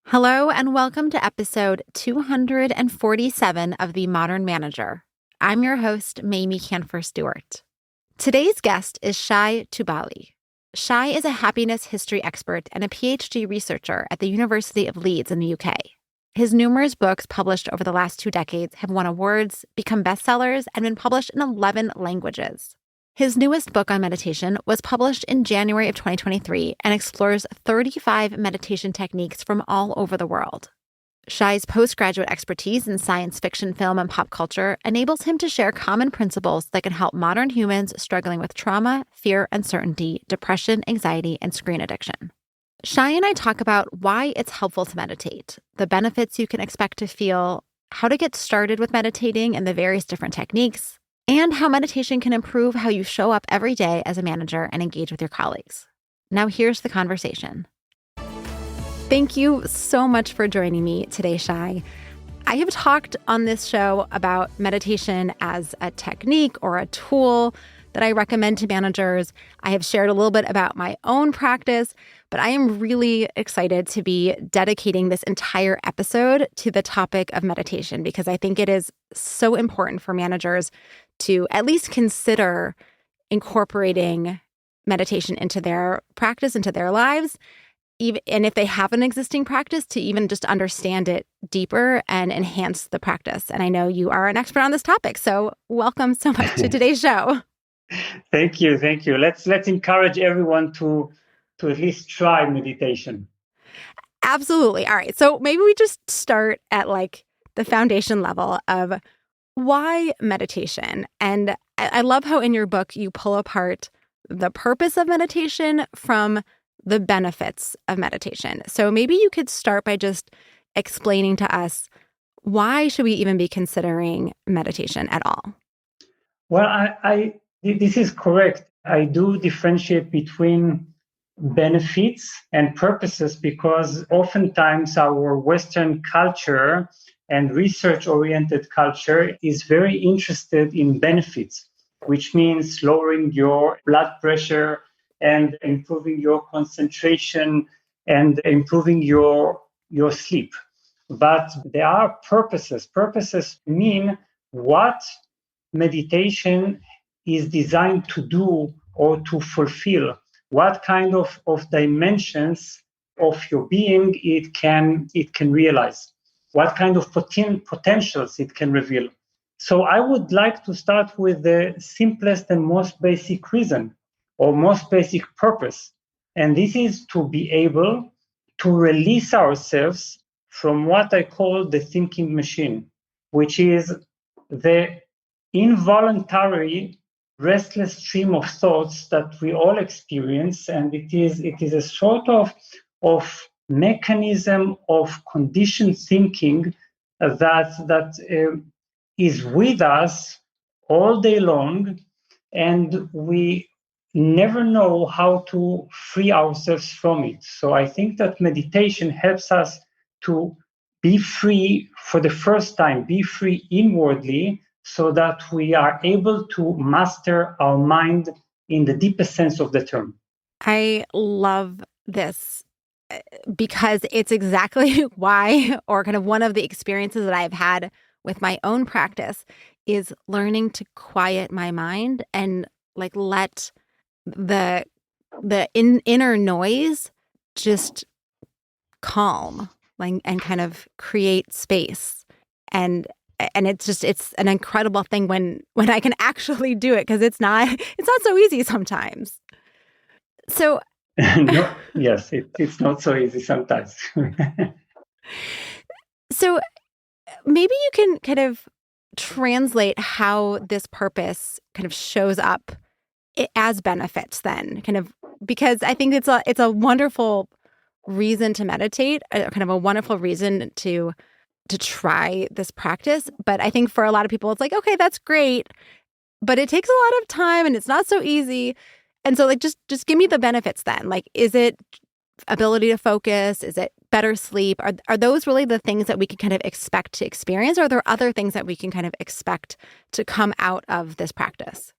Hello, and welcome to episode 247 of The Modern Manager. I'm your host, Mamie Canfor-Stewart. Today's guest is Shai Tubali. Shai is a happiness history expert and a PhD researcher at the University of Leeds in the UK. His numerous books published over the last 2 decades have won awards, become bestsellers, and been published in 11 languages. His newest book on meditation was published in January of 2023 and explores 35 meditation techniques from all over the world. Shai's postgraduate expertise in science fiction, film, and pop culture enables him to share common principles that can help modern humans struggling with trauma, fear, uncertainty, depression, anxiety, and screen addiction. Shai and I talk about why it's helpful to meditate, the benefits you can expect to feel, how to get started with meditating and the various different techniques, and how meditation can improve how you show up every day as a manager and engage with your colleagues. Now here's the conversation. Thank you so much for joining me today, Shai. I have talked on this show about meditation as a technique or a tool that I recommend to managers. I have shared a little bit about my own practice, but I am really excited to be dedicating this entire episode to the topic of meditation because I think it is so important for managers to at least consider incorporating meditation into their practice, into their lives, and if they have an existing practice, to even just understand it deeper and enhance the practice. And I know you are an expert on this topic, so welcome so much to today's show. Thank you. Let's encourage everyone to at least try meditation. Absolutely. All right. So maybe we just start at the foundation level of why meditation. And I love how in your book you pull apart the purpose of meditation from the benefits of meditation. So maybe you could start by just explaining to us, why should we even be considering meditation at all? Well, this is correct. I do differentiate between benefits and purposes because oftentimes our Western culture and research-oriented culture is very interested in benefits, which means lowering your blood pressure and improving your concentration and improving your sleep. But there are purposes. Purposes mean what meditation is designed to do or to fulfill, what kind of dimensions of your being it can realize, what kind of potentials it can reveal. So I would like to start with the simplest and most basic reason or most basic purpose. And this is to be able to release ourselves from what I call the thinking machine, which is the involuntary restless stream of thoughts that we all experience, and it is a sort of mechanism of conditioned thinking that is with us all day long, and we never know how to free ourselves from it. So I think that meditation helps us to be free for the first time, be free inwardly, so that we are able to master our mind in the deepest sense of the term. I love this because it's exactly why, or kind of one of the experiences that I've had with my own practice is learning to quiet my mind and let the inner noise just calm, and kind of create space. And it's an incredible thing when I can actually do it, because it's not so easy sometimes. So no, yes, it's not so easy sometimes. So maybe you can kind of translate how this purpose kind of shows up as benefits then, kind of, because I think it's a wonderful reason to meditate, kind of a wonderful reason to try this practice. But I think for a lot of people, it's like, okay, that's great, but it takes a lot of time and it's not so easy. And so just give me the benefits then. Is it ability to focus? Is it better sleep? Are those really the things that we can kind of expect to experience? Or are there other things that we can kind of expect to come out of this practice?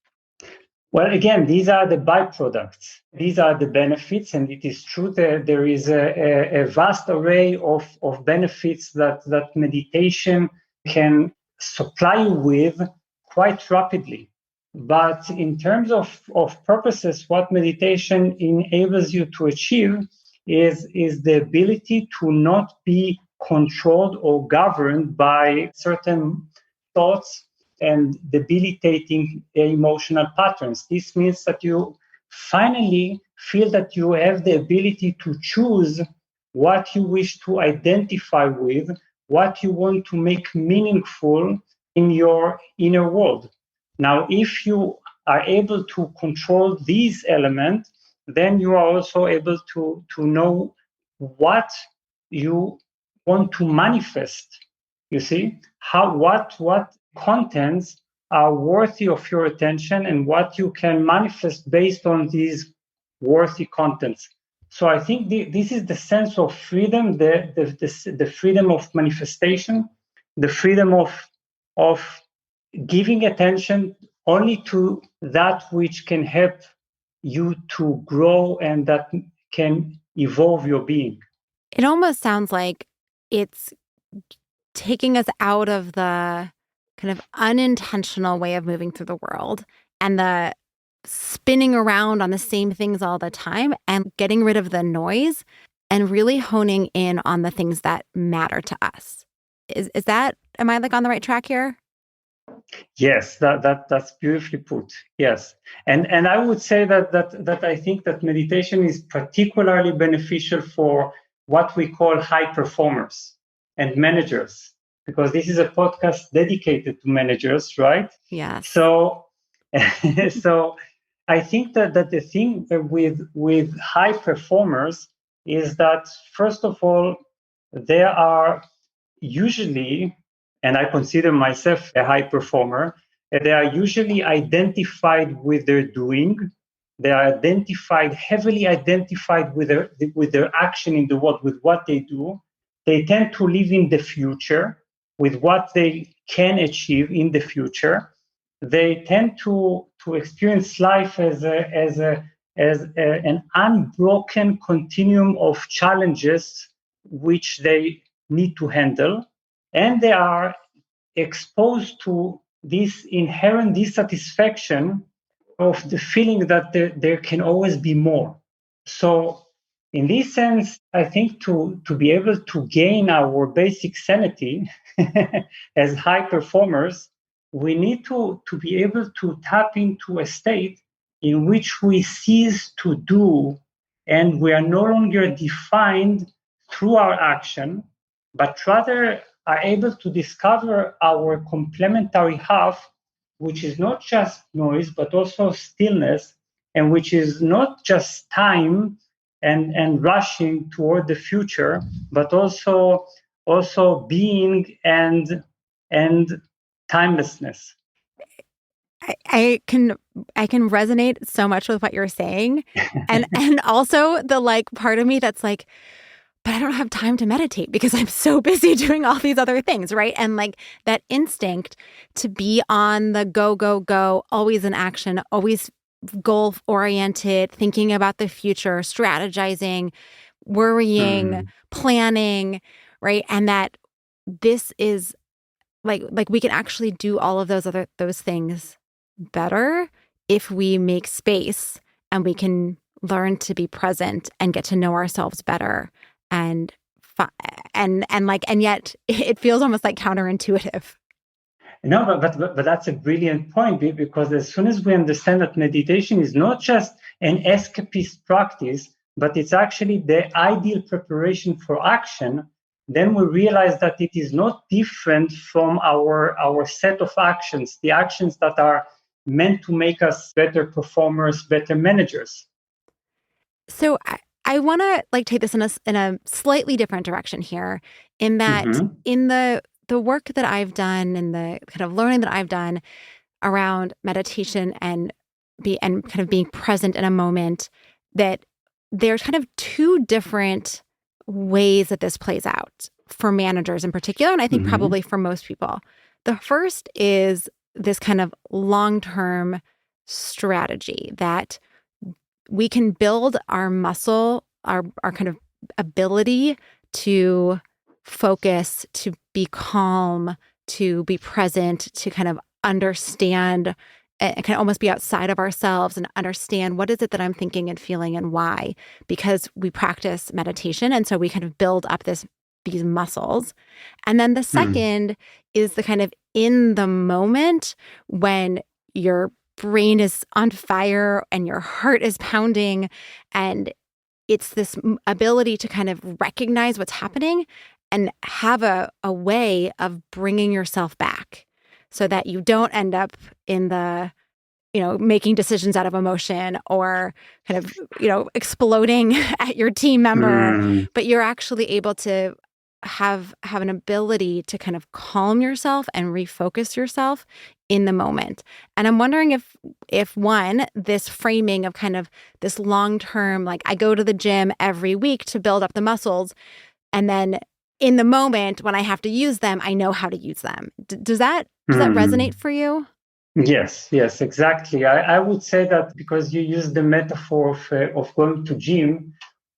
Well, again, these are the byproducts. These are the benefits, and it is true that there is a vast array of benefits that meditation can supply you with quite rapidly. But in terms of purposes, what meditation enables you to achieve is the ability to not be controlled or governed by certain thoughts and debilitating emotional patterns. This means that you finally feel that you have the ability to choose what you wish to identify with, what you want to make meaningful in your inner world. Now, if you are able to control these elements, then you are also able to know what you want to manifest. You see, what contents are worthy of your attention and what you can manifest based on these worthy contents. So I think this is the sense of freedom, the freedom of manifestation, the freedom of giving attention only to that which can help you to grow and that can evolve your being. It almost sounds like it's taking us out of the kind of unintentional way of moving through the world and the spinning around on the same things all the time and getting rid of the noise and really honing in on the things that matter to us. Is that, am I like on the right track here? Yes, that's beautifully put. Yes, and I would say that I think that meditation is particularly beneficial for what we call high performers and managers, because this is a podcast dedicated to managers, right? Yes. So, so I think that the thing with high performers is that first of all, they are usually, and I consider myself a high performer, they are usually identified with their doing. They are heavily identified with their action in the world, with what they do. They tend to live in the future with what they can achieve in the future. They tend to experience life as an unbroken continuum of challenges which they need to handle, and they are exposed to this inherent dissatisfaction of the feeling that there can always be more. So in this sense, I think to be able to gain our basic sanity as high performers, we need to be able to tap into a state in which we cease to do and we are no longer defined through our action, but rather are able to discover our complementary half, which is not just noise, but also stillness, and which is not just time and rushing toward the future, but also being and timelessness. I can resonate so much with what you're saying. And also the like part of me that's like, but I don't have time to meditate because I'm so busy doing all these other things, right? And like that instinct to be on the go, go, go, always in action, always goal oriented, thinking about the future, strategizing, worrying, planning, right? And that this is like we can actually do all of those things better if we make space and we can learn to be present and get to know ourselves better and yet it feels almost like counterintuitive. No, but that's a brilliant point, because as soon as we understand that meditation is not just an escapist practice, but it's actually the ideal preparation for action, then we realize that it is not different from our set of actions, the actions that are meant to make us better performers, better managers. So I want to like take this in a slightly different direction here, in that in the work that I've done and the kind of learning that I've done around meditation and kind of being present in a moment, that there's kind of two different ways that this plays out for managers in particular, and I think probably for most people. The first is this kind of long-term strategy that we can build our muscle, our kind of ability to focus, to be calm, to be present, to kind of understand and can almost be outside of ourselves and understand what is it that I'm thinking and feeling and why, because we practice meditation. And so we kind of build up these muscles. And then the second is the kind of in the moment when your brain is on fire and your heart is pounding, and it's this ability to kind of recognize what's happening and have a way of bringing yourself back so that you don't end up in the, making decisions out of emotion or kind of, exploding at your team member, but you're actually able to have an ability to kind of calm yourself and refocus yourself in the moment. And I'm wondering if one, this framing of kind of this long-term, like I go to the gym every week to build up the muscles, and then in the moment when I have to use them, I know how to use them. Does that resonate for you? Yes, exactly. I would say that because you use the metaphor of going to gym,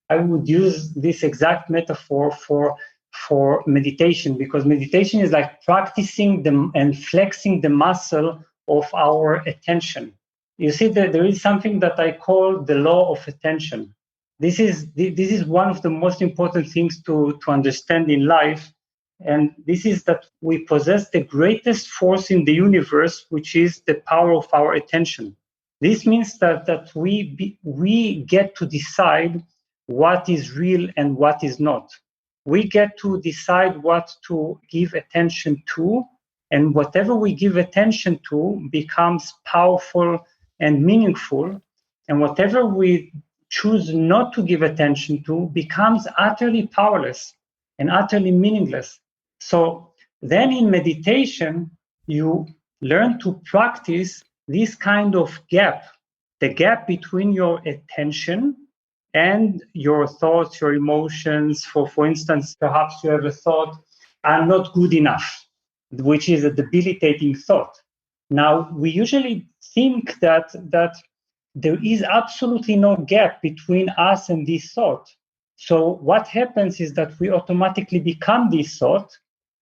I would use this exact metaphor for meditation, because meditation is like practicing and flexing the muscle of our attention. You see that there is something that I call the law of attention. This is one of the most important things to understand in life. And this is that we possess the greatest force in the universe, which is the power of our attention. This means that we get to decide what is real and what is not. We get to decide what to give attention to, and whatever we give attention to becomes powerful and meaningful, and whatever we choose not to give attention to becomes utterly powerless and utterly meaningless. So then in meditation, you learn to practice this kind of gap, the gap between your attention and your thoughts, your emotions. For instance, perhaps you have a thought, I'm not good enough, which is a debilitating thought. Now, we usually think that there is absolutely no gap between us and this thought. So what happens is that we automatically become this thought.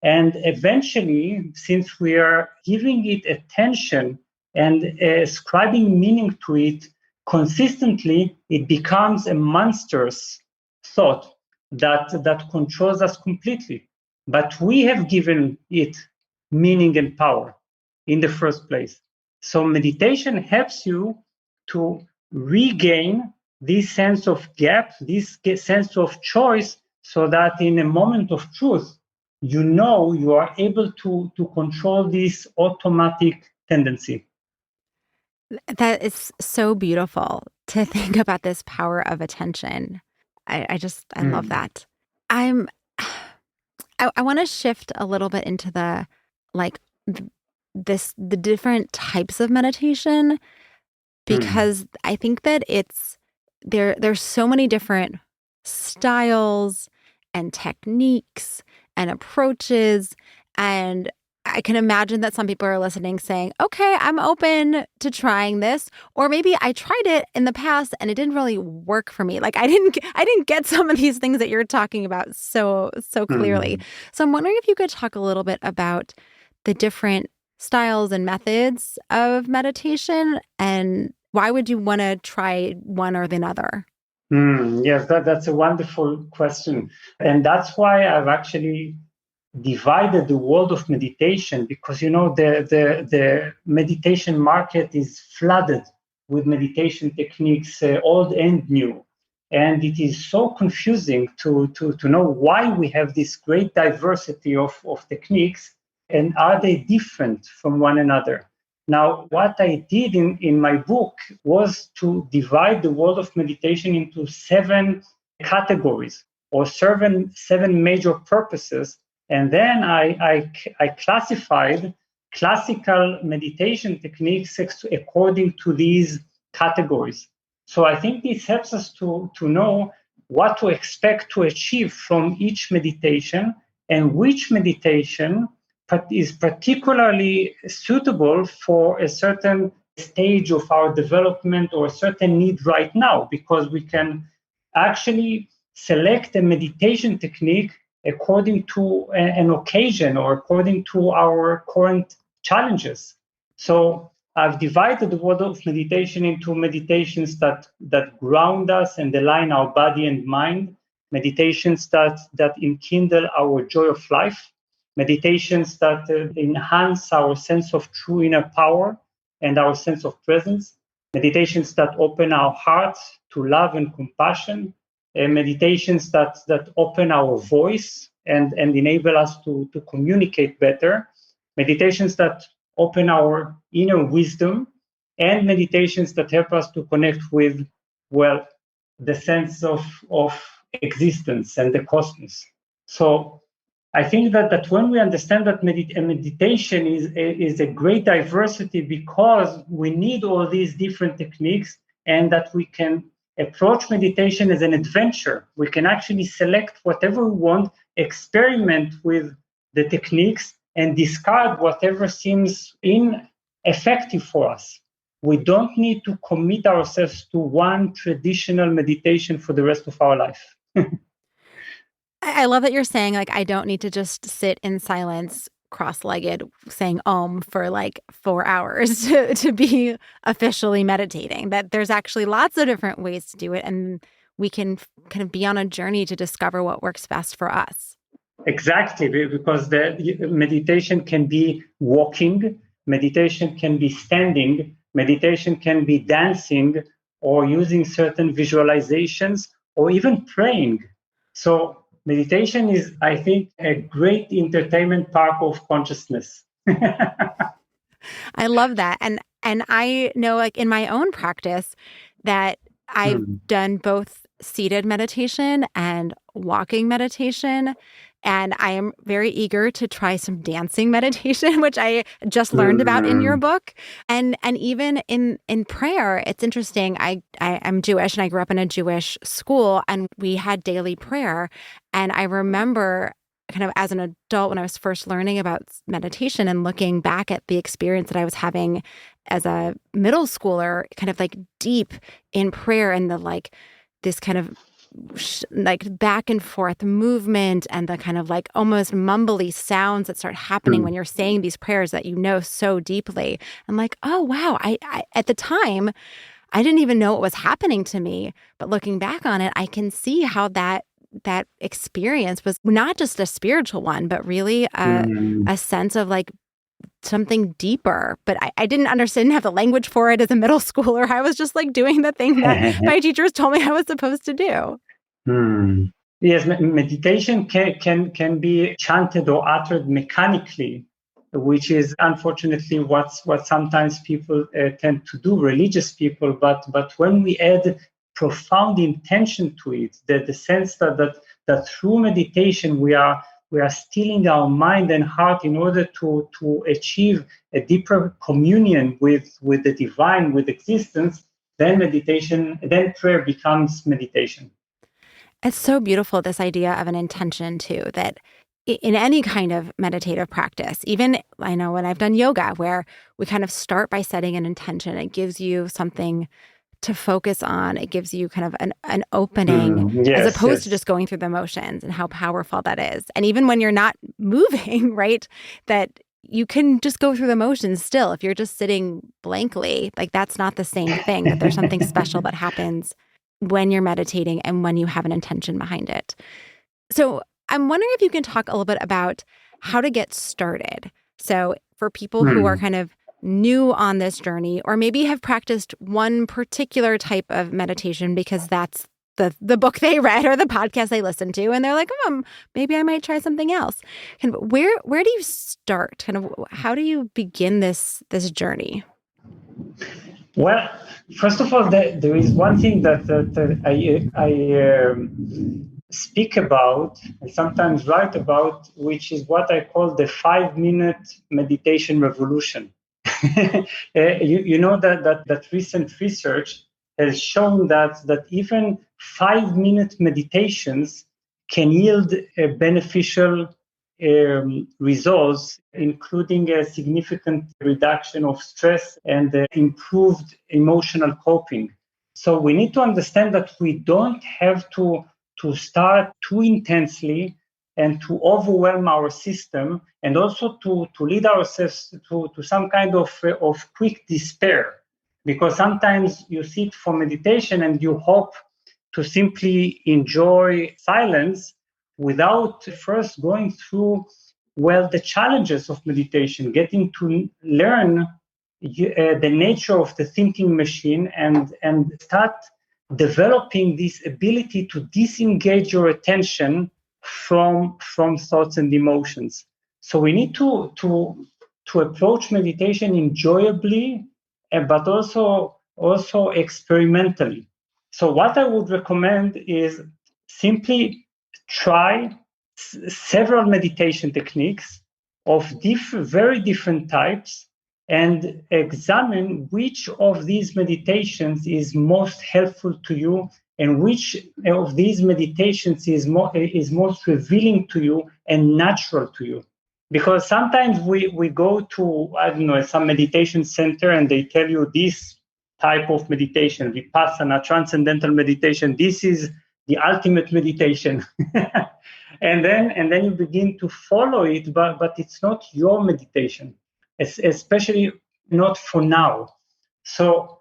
And eventually, since we are giving it attention and ascribing meaning to it consistently, it becomes a monstrous thought that controls us completely. But we have given it meaning and power in the first place. So meditation helps you to regain this sense of gap, this sense of choice, so that in a moment of truth, you are able to control this automatic tendency. That is so beautiful to think about this power of attention. I love that. I want to shift a little bit into the different types of meditation, because I think that there's so many different styles and techniques and approaches, and I can imagine that some people are listening saying, okay, I'm open to trying this. Or maybe I tried it in the past and it didn't really work for me. Like I didn't get some of these things that you're talking about so clearly. So I'm wondering if you could talk a little bit about the different styles and methods of meditation, and why would you want to try one or the other? Yes, that's a wonderful question. And that's why I've actually divided the world of meditation, because the meditation market is flooded with meditation techniques, old and new, and it is so confusing to know why we have this great diversity of techniques, and are they different from one another. Now, what I did in my book was to divide the world of meditation into 7 categories, or seven major purposes. And then I classified classical meditation techniques according to these categories. So I think this helps us to know what to expect to achieve from each meditation, and which meditation is particularly suitable for a certain stage of our development or a certain need right now, because we can actually select a meditation technique according to an occasion or according to our current challenges. So I've divided the world of meditation into meditations that ground us and align our body and mind, meditations that enkindle our joy of life, meditations that enhance our sense of true inner power and our sense of presence, meditations that open our hearts to love and compassion, meditations that open our voice and enable us to communicate better, meditations that open our inner wisdom, and meditations that help us to connect with, well, the sense of existence and the cosmos. So I think that when we understand that meditation is a great diversity, because we need all these different techniques, and that we can approach meditation as an adventure. We can actually select whatever we want, experiment with the techniques, and discard whatever seems ineffective for us. We don't need to commit ourselves to one traditional meditation for the rest of our life. I love that you're saying, like, I don't need to just sit in silence, cross-legged, saying Om for like 4 hours to be officially meditating. That there's actually lots of different ways to do it, and we can kind of be on a journey to discover what works best for us. Exactly, because the meditation can be walking, meditation can be standing, meditation can be dancing, or using certain visualizations, or even praying. So meditation is, I think, a great entertainment park of consciousness. I love that. And I know, like, in my own practice, that I've done both seated meditation and walking meditation. And I am very eager to try some dancing meditation, which I just learned about in your book. And even in prayer, it's interesting. I'm Jewish, and I grew up in a Jewish school, and we had daily prayer. And I remember kind of as an adult, when I was first learning about meditation and looking back at the experience that I was having as a middle schooler, kind of like deep in prayer, and the like this kind of like back and forth movement, and the kind of like almost mumbly sounds that start happening when you're saying these prayers that you know so deeply. I'm like, oh wow, I at the time I didn't even know what was happening to me, but looking back on it, I can see how that experience was not just a spiritual one, but really a sense of like something deeper. But I didn't understand, have the language for it as a middle schooler. I was just like doing the thing that my teachers told me I was supposed to do. Yes, meditation can be chanted or uttered mechanically, which is unfortunately what sometimes people tend to do, religious people. But when we add profound intention to it, the sense that through meditation we are stilling our mind and heart in order to achieve a deeper communion with the divine, with existence, then prayer becomes meditation. It's so beautiful, this idea of an intention too, that in any kind of meditative practice, even I know when I've done yoga, where we kind of start by setting an intention, it gives you something to focus on. It gives you kind of an opening, as opposed to just going through the motions, and how powerful that is. And even when you're not moving, right, that you can just go through the motions still. If you're just sitting blankly, like that's not the same thing, that there's something special that happens when you're meditating and when you have an intention behind it. So I'm wondering if you can talk a little bit about how to get started. So for people who are kind of new on this journey, or maybe have practiced one particular type of meditation because that's the book they read or the podcast they listened to, and they're like, maybe I might try something else. Kind of where do you start? Kind of how do you begin this journey? Well, first of all, there is one thing that I speak about and sometimes write about, which is what I call the 5-minute meditation revolution. You know that recent research has shown that even 5-minute meditations can yield beneficial results, including a significant reduction of stress and improved emotional coping. So we need to understand that we don't have to start too intensely and to overwhelm our system, and also to lead ourselves to some kind of quick despair. Because sometimes you sit for meditation and you hope to simply enjoy silence without first going through, the challenges of meditation, getting to learn the nature of the thinking machine, and start developing this ability to disengage your attention from thoughts and emotions. So we need to approach meditation enjoyably, but also experimentally. So what I would recommend is simply try several meditation techniques of very different types, and examine which of these meditations is most helpful to you, and which of these meditations is most revealing to you and natural to you. Because sometimes we go to, I don't know, some meditation center, and they tell you this type of meditation, Vipassana, transcendental meditation, this is the ultimate meditation. and then you begin to follow it, but it's not your meditation, especially not for now. So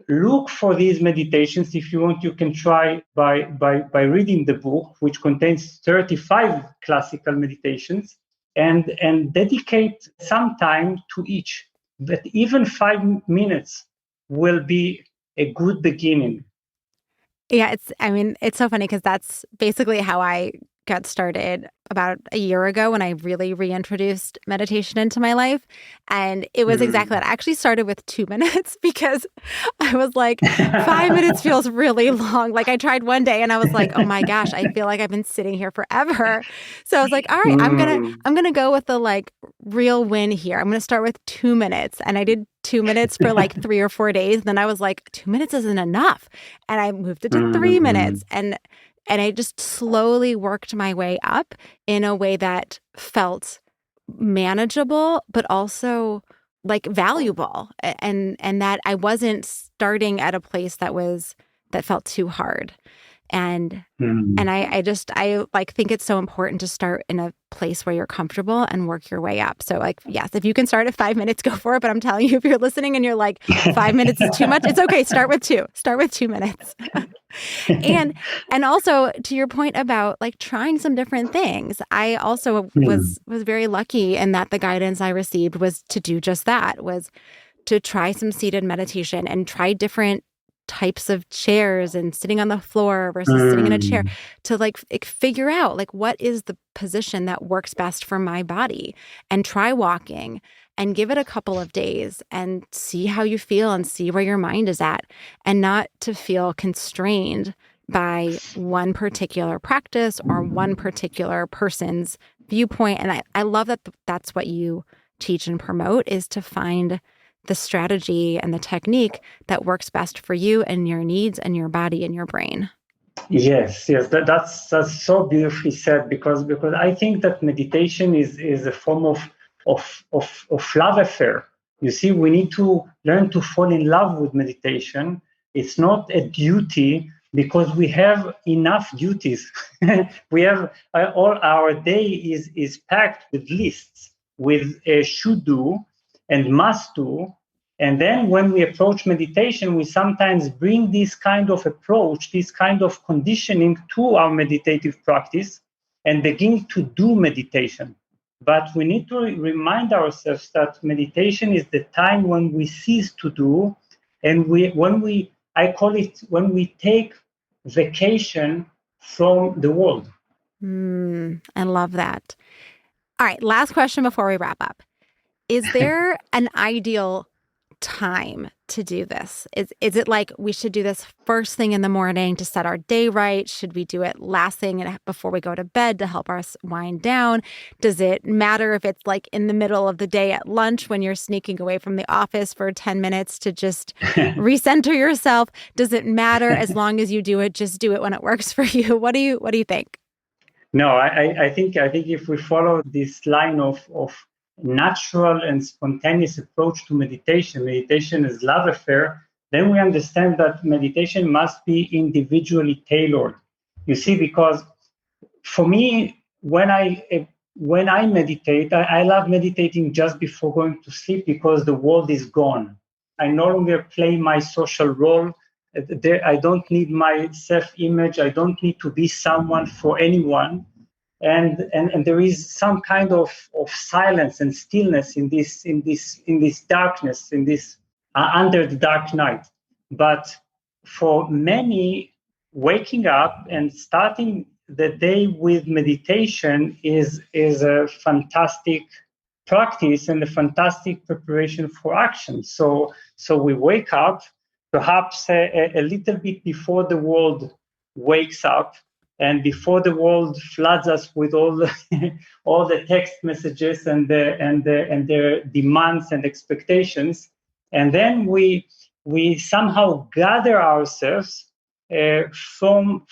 look for these meditations. If you want, you can try by reading the book, which contains 35 classical meditations, and dedicate some time to each. But even 5 minutes will be a good beginning. Yeah, it's so funny because that's basically how I got started about a year ago when I really reintroduced meditation into my life. And it was exactly that. I actually started with 2 minutes because I was like, 5 minutes feels really long. Like I tried one day and I was like, oh my gosh, I feel like I've been sitting here forever. So I was like, all right, I'm gonna go with the like real win here. I'm gonna start with 2 minutes. And I did 2 minutes for like 3 or 4 days. Then I was like, 2 minutes isn't enough. And I moved it to 3 minutes. And I just slowly worked my way up in a way that felt manageable, but also like valuable. And that I wasn't starting at a place that felt too hard. And I like think it's so important to start in a place where you're comfortable and work your way up. So like, yes, if you can start at 5 minutes, go for it. But I'm telling you, if you're listening and you're like, 5 minutes is too much, it's okay. Start with 2. Start with 2 minutes. and also to your point about like trying some different things, I also was very lucky in that the guidance I received was to do just that, was to try some seated meditation and try different types of chairs and sitting on the floor versus sitting in a chair, to like figure out like what is the position that works best for my body, and try walking and give it a couple of days and see how you feel and see where your mind is at, and not to feel constrained by one particular practice or one particular person's viewpoint. And I love that that's what you teach and promote, is to find the strategy and the technique that works best for you and your needs and your body and your brain. Yes, that's so beautifully said, because I think that meditation is a form of love affair. You see, we need to learn to fall in love with meditation. It's not a duty, because we have enough duties. We have all our day is packed with lists, with should do and must do. And then when we approach meditation, we sometimes bring this kind of approach, this kind of conditioning to our meditative practice, and begin to do meditation. But we need to remind ourselves that meditation is the time when we cease to do, and when we take vacation from the world. I love that. All right, last question before we wrap up. Is there an ideal time to do this? Is it like we should do this first thing in the morning to set our day right? Should we do it last thing before we go to bed to help us wind down? Does it matter if it's like in the middle of the day at lunch when you're sneaking away from the office for 10 minutes to just recenter yourself? Does it matter as long as you do it? Just do it when it works for you. What do you think? No, I think if we follow this line of natural and spontaneous approach to meditation is love affair, then we understand that meditation must be individually tailored. You see, because for me, when I meditate, I love meditating just before going to sleep because the world is gone. I no longer play my social role. I don't need my self-image. I don't need to be someone for anyone. And there is some kind of silence and stillness in this darkness, in this under the dark night. But for many, waking up and starting the day with meditation is a fantastic practice and a fantastic preparation for action. So we wake up perhaps a little bit before the world wakes up and before the world floods us with all the text messages and their demands and expectations. And then we somehow gather ourselves from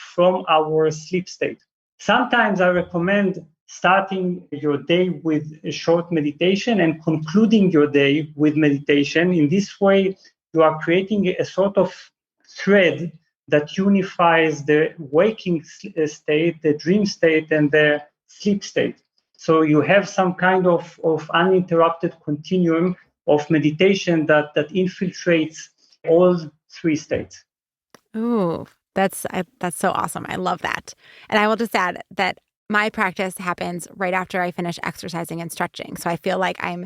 our sleep state. Sometimes I recommend starting your day with a short meditation and concluding your day with meditation. In this way, you are creating a sort of thread that unifies the waking state, the dream state, and the sleep state. So you have some kind of uninterrupted continuum of meditation that infiltrates all three states. Ooh, that's so awesome. I love that. And I will just add that my practice happens right after I finish exercising and stretching. So I feel like I'm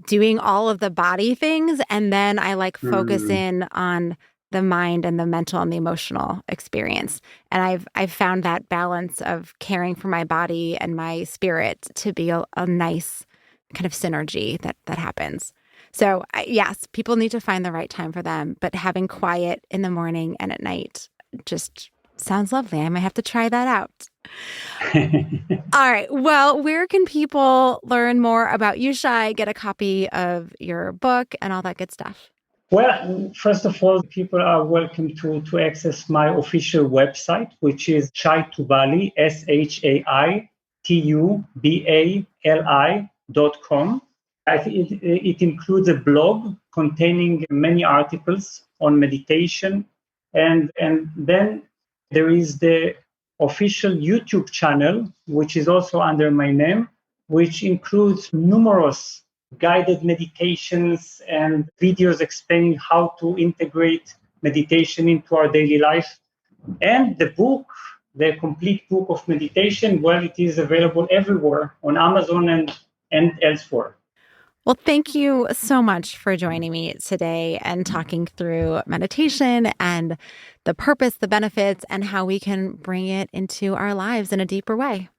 doing all of the body things, and then I focus in on the mind and the mental and the emotional experience. And I've found that balance of caring for my body and my spirit to be a nice kind of synergy that happens. So yes, people need to find the right time for them, but having quiet in the morning and at night just sounds lovely. I might have to try that out. All right. Well, where can people learn more about you, Shai, get a copy of your book and all that good stuff? Well, first of all, people are welcome to access my official website, which is Shai Tubali, Shaitubali.com. I think it includes a blog containing many articles on meditation. And then there is the official YouTube channel, which is also under my name, which includes numerous guided meditations and videos explaining how to integrate meditation into our daily life. And the book, the complete book of meditation, well, it is available everywhere on Amazon and elsewhere. Well, thank you so much for joining me today and talking through meditation and the purpose, the benefits, and how we can bring it into our lives in a deeper way.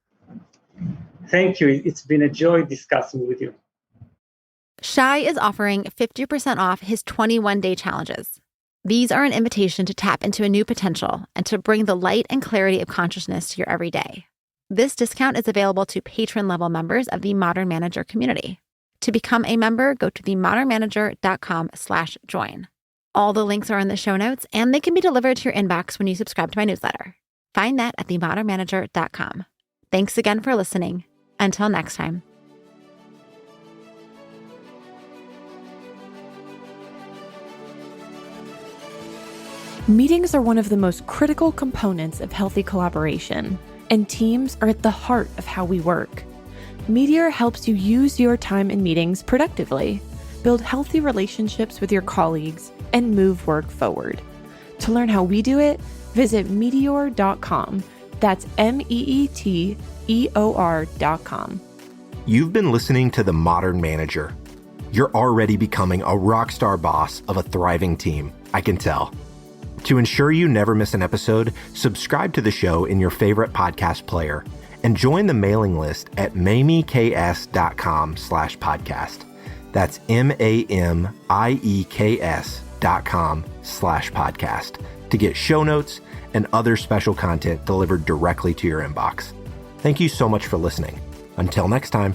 Thank you. It's been a joy discussing with you. Shai is offering 50% off his 21-day challenges. These are an invitation to tap into a new potential and to bring the light and clarity of consciousness to your everyday. This discount is available to patron-level members of the Modern Manager community. To become a member, go to themodernmanager.com/join. All the links are in the show notes, and they can be delivered to your inbox when you subscribe to my newsletter. Find that at themodernmanager.com. Thanks again for listening. Until next time. Meetings are one of the most critical components of healthy collaboration, and teams are at the heart of how we work. Meteor helps you use your time in meetings productively, build healthy relationships with your colleagues, and move work forward. To learn how we do it, visit meteor.com. That's MEETEOR.com. You've been listening to The Modern Manager. You're already becoming a rockstar boss of a thriving team, I can tell. To ensure you never miss an episode, subscribe to the show in your favorite podcast player and join the mailing list at mamieks.com/podcast. That's MAMIEKS.com/podcast to get show notes and other special content delivered directly to your inbox. Thank you so much for listening. Until next time.